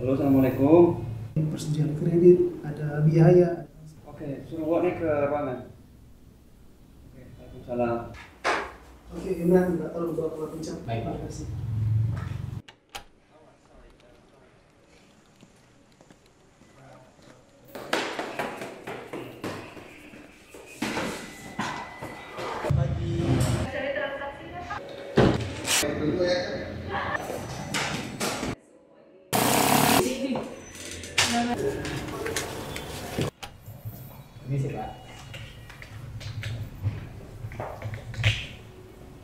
Halo, assalamualaikum. Persetujuan kredit, ada biaya. Oke, suruh bawa nih ke ruangan. Oke, waalaikumsalam. Oke, Imran, nggak tahu bawa pinjam. Baik, Pak. Terima kasih. Ini sih Pak.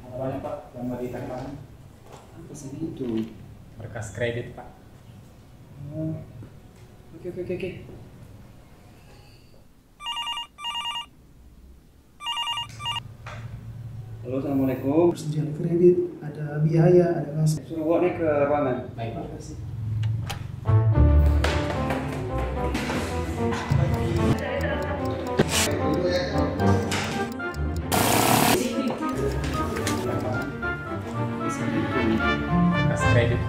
Ada banyak Pak yang mau ditambahkan. Apa sih itu? Berkas kredit Pak. Oke. Halo, assalamualaikum. Persetujuan kredit, ada biaya, ada kas. Suruh bawa nih ke ruangan. Baik Pak. Terima kasih. Berkas kredit